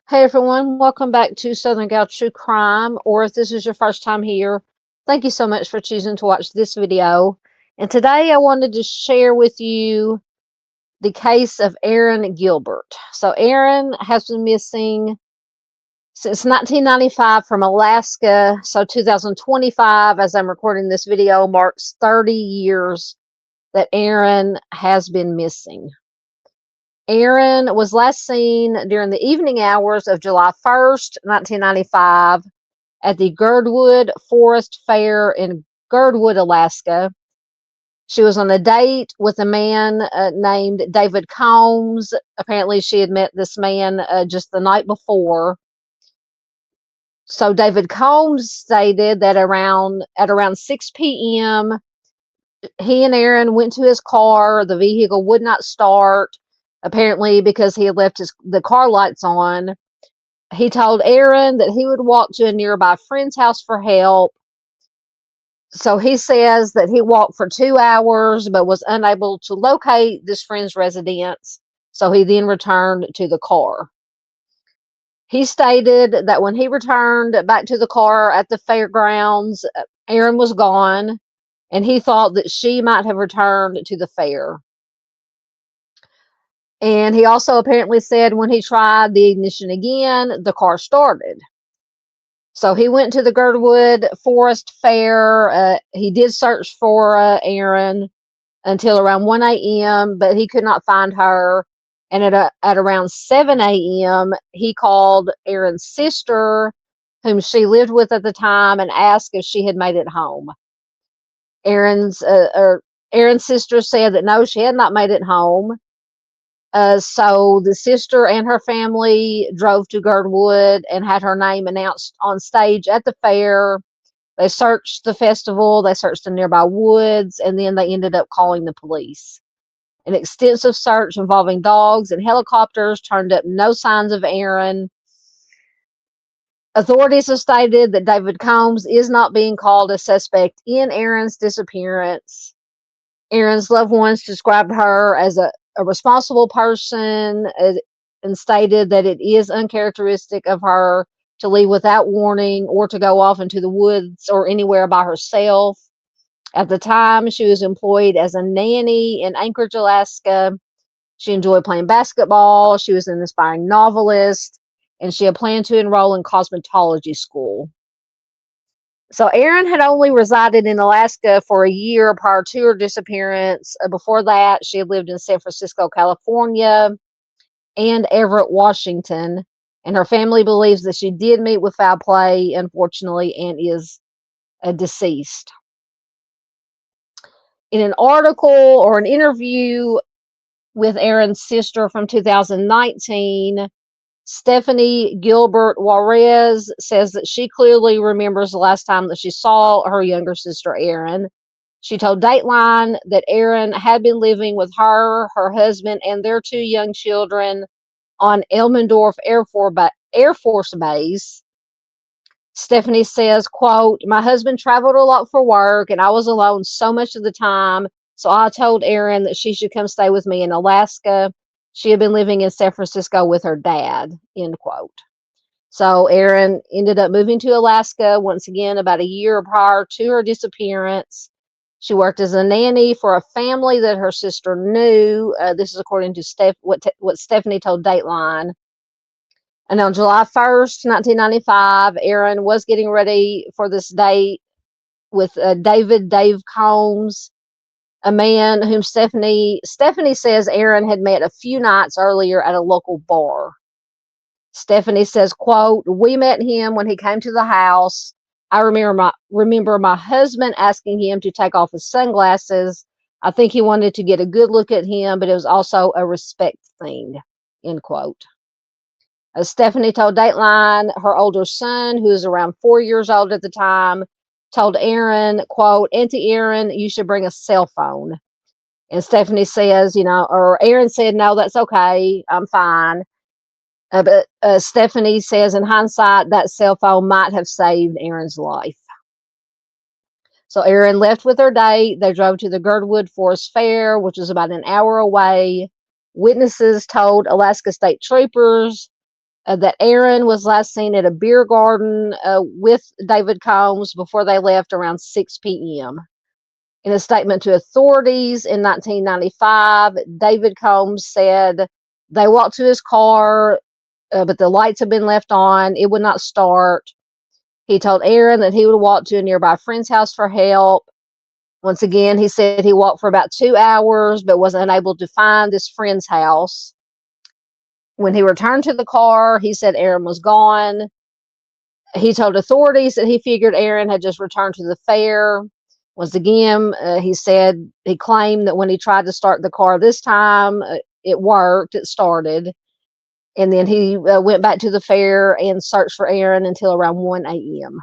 Hey everyone, welcome back to Southern Gal True Crime, or if this is your first time here, thank you so much for choosing to watch this video. And today I wanted to share with you the case of Erin Gilbert. So Erin has been missing since 1995 from Alaska. So 2025, as I'm recording this video, marks 30 years that Erin has been missing. Erin was last seen during the evening hours of July 1st, 1995, at the Girdwood Forest Fair in Girdwood, Alaska. She was on a date with a man named David Combs. Apparently, she had met this man just the night before. So David Combs stated that at around 6 p.m., he and Erin went to his car. The vehicle would not start, apparently because he had left the car lights on. He told Erin that he would walk to a nearby friend's house for help. So he says that he walked for 2 hours but was unable to locate this friend's residence. So he then returned to the car. He stated that when he returned back to the car at the fairgrounds, Erin was gone, and he thought that she might have returned to the fair. And he also apparently said when he tried the ignition again, the car started. So he went to the Girdwood Forest Fair. He did search for Erin until around 1 a.m., but he could not find her. And at around 7 a.m., he called Erin's sister, whom she lived with at the time, and asked if she had made it home. Erin's sister said that no, she had not made it home. So the sister and her family drove to Girdwood and had her name announced on stage at the fair. They searched the festival, they searched the nearby woods, and then they ended up calling the police. An extensive search involving dogs and helicopters turned up no signs of Erin. Authorities have stated that David Combs is not being called a suspect in Erin's disappearance. Erin's loved ones described her as a responsible person and stated that it is uncharacteristic of her to leave without warning or to go off into the woods or anywhere by herself. At the time, she was employed as a nanny in Anchorage, Alaska. She enjoyed playing basketball. She was an aspiring novelist, and she had planned to enroll in cosmetology school. So Erin had only resided in Alaska for a year prior to her disappearance. Before that, she had lived in San Francisco, California, and Everett, Washington. And her family believes that she did meet with foul play, unfortunately, and is deceased. In an article or an interview with Erin's sister from 2019, Stephanie Gilbert Juarez says that she clearly remembers the last time that she saw her younger sister, Erin. She told Dateline that Erin had been living with her husband, and their 2 young children on Elmendorf Air Force Base. Stephanie says, quote, "My husband traveled a lot for work, and I was alone so much of the time, so I told Erin that she should come stay with me in Alaska. She had been living in San Francisco with her dad," end quote. So Erin ended up moving to Alaska once again about a year prior to her disappearance. She worked as a nanny for a family that her sister knew. This is according to what Stephanie told Dateline. And on July 1st, 1995, Erin was getting ready for this date with Dave Combs, a man whom Stephanie says Erin had met a few nights earlier at a local bar. Stephanie says, quote, "We met him when he came to the house. I remember my husband asking him to take off his sunglasses. I think he wanted to get a good look at him, but it was also a respect thing," end quote. Stephanie told Dateline her older son, who was around 4 years old at the time, told Erin, quote, "Auntie Erin, you should bring a cell phone." And Stephanie says, or Erin said, "No, that's okay. I'm fine." But Stephanie says, in hindsight, that cell phone might have saved Erin's life. So Erin left with her date. They drove to the Girdwood Forest Fair, which is about an hour away. Witnesses told Alaska State Troopers that Erin was last seen at a beer garden with David Combs before they left around 6 p.m. In a statement to authorities in 1995, David Combs said they walked to his car, but the lights had been left on. It would not start. He told Erin that he would walk to a nearby friend's house for help. Once again, he said he walked for about 2 hours, but was unable to find this friend's house. When he returned to the car, he said Erin was gone. He told authorities that he figured Erin had just returned to the fair. Once again, he claimed that when he tried to start the car this time, it worked, it started. And then he went back to the fair and searched for Erin until around 1 a.m.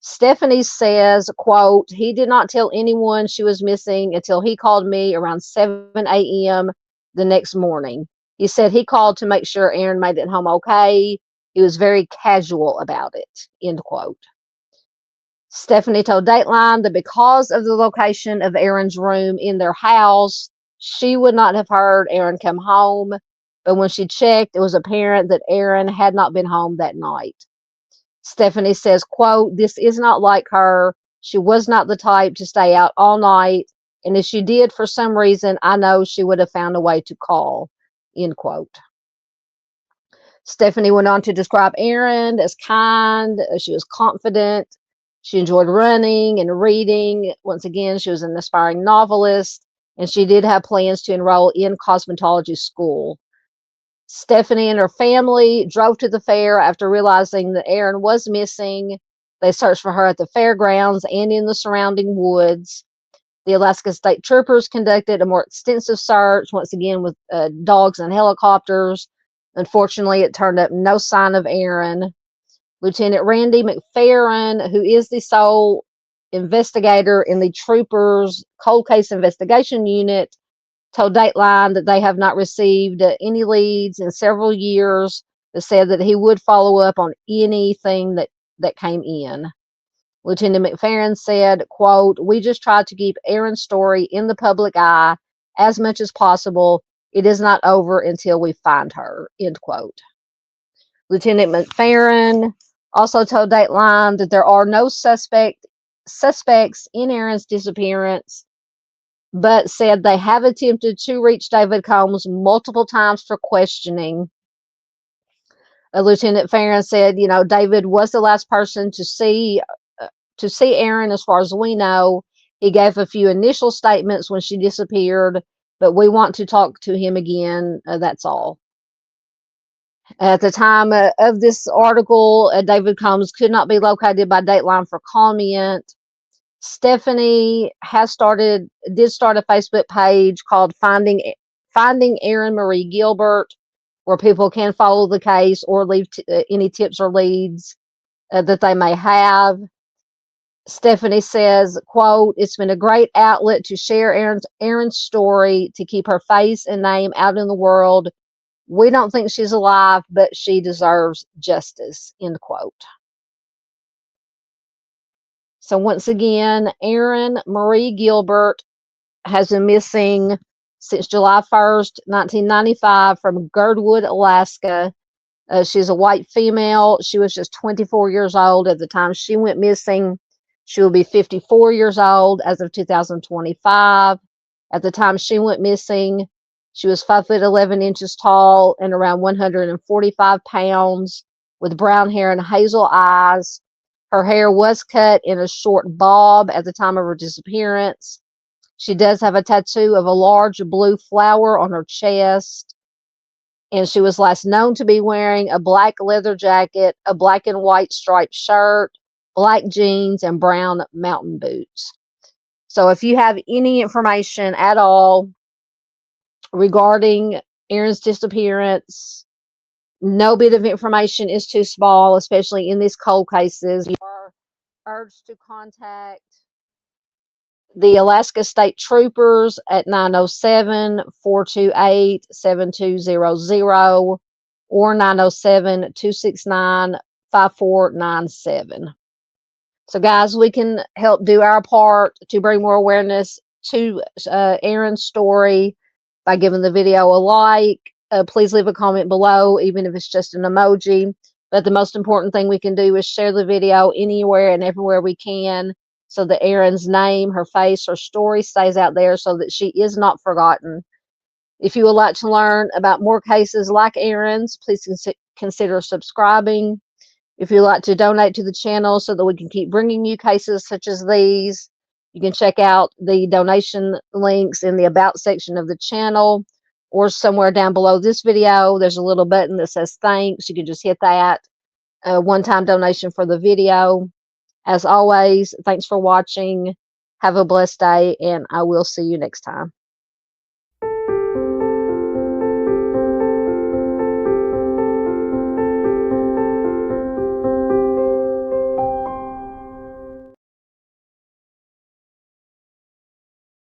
Stephanie says, quote, he did not tell anyone she was missing until he called me around 7 a.m. the next morning. He said he called to make sure Erin made it home okay. He was very casual about it, end quote. Stephanie told Dateline that because of the location of Erin's room in their house, she would not have heard Erin come home. But when she checked, it was apparent that Erin had not been home that night. Stephanie says, quote, this is not like her. She was not the type to stay out all night. And if she did for some reason, I know she would have found a way to call, end quote. Stephanie went on to describe Erin as kind. She was confident. She enjoyed running and reading. Once again, she was an aspiring novelist, and she did have plans to enroll in cosmetology school. Stephanie and her family drove to the fair after realizing that Erin was missing. They searched for her at the fairgrounds and in the surrounding woods. The Alaska State Troopers conducted a more extensive search, once again with dogs and helicopters. Unfortunately, it turned up no sign of Erin. Lieutenant Randy McPherron, who is the sole investigator in the Troopers' Cold Case Investigation Unit, told Dateline that they have not received any leads in several years, but said that he would follow up on anything that came in. Lieutenant McPherron said, quote, we just tried to keep Erin's story in the public eye as much as possible. It is not over until we find her, end quote. Lieutenant McPherron also told Dateline that there are no suspects in Erin's disappearance, but said they have attempted to reach David Combs multiple times for questioning. Lieutenant Farron said, David was the last person to see Erin as far as we know. He gave a few initial statements when she disappeared, but we want to talk to him again. That's all. At the time of this article, David Combs could not be located by Dateline for comment. Stephanie did start a Facebook page called Finding Erin Marie Gilbert, where people can follow the case or leave any tips or leads that they may have. Stephanie says, quote, it's been a great outlet to share Erin's story, to keep her face and name out in the world. We don't think she's alive, but she deserves justice, end quote. So once again, Erin Marie Gilbert has been missing since July 1st, 1995 from Girdwood, Alaska. She's a white female. She was just 24 years old at the time she went missing. She will be 54 years old as of 2025. At the time she went missing, she was 5'11" tall and around 145 pounds, with brown hair and hazel eyes. Her hair was cut in a short bob at the time of her disappearance. She does have a tattoo of a large blue flower on her chest. And she was last known to be wearing a black leather jacket, a black and white striped shirt, black jeans, and brown mountain boots. So if you have any information at all regarding Erin's disappearance, no bit of information is too small, especially in these cold cases. You are urged to contact the Alaska State Troopers at 907-428-7200 or 907-269-5497. So guys, we can help do our part to bring more awareness to Erin's story by giving the video a like, please leave a comment below, even if it's just an emoji. But the most important thing we can do is share the video anywhere and everywhere we can, so that Erin's name, her face, her story stays out there, so that she is not forgotten. If you would like to learn about more cases like Erin's, please consider subscribing. If you'd like to donate to the channel so that we can keep bringing you cases such as these, you can check out the donation links in the About section of the channel, or somewhere down below this video. There's a little button that says thanks. You can just hit that. A one-time donation for the video. As always, thanks for watching. Have a blessed day, and I will see you next time.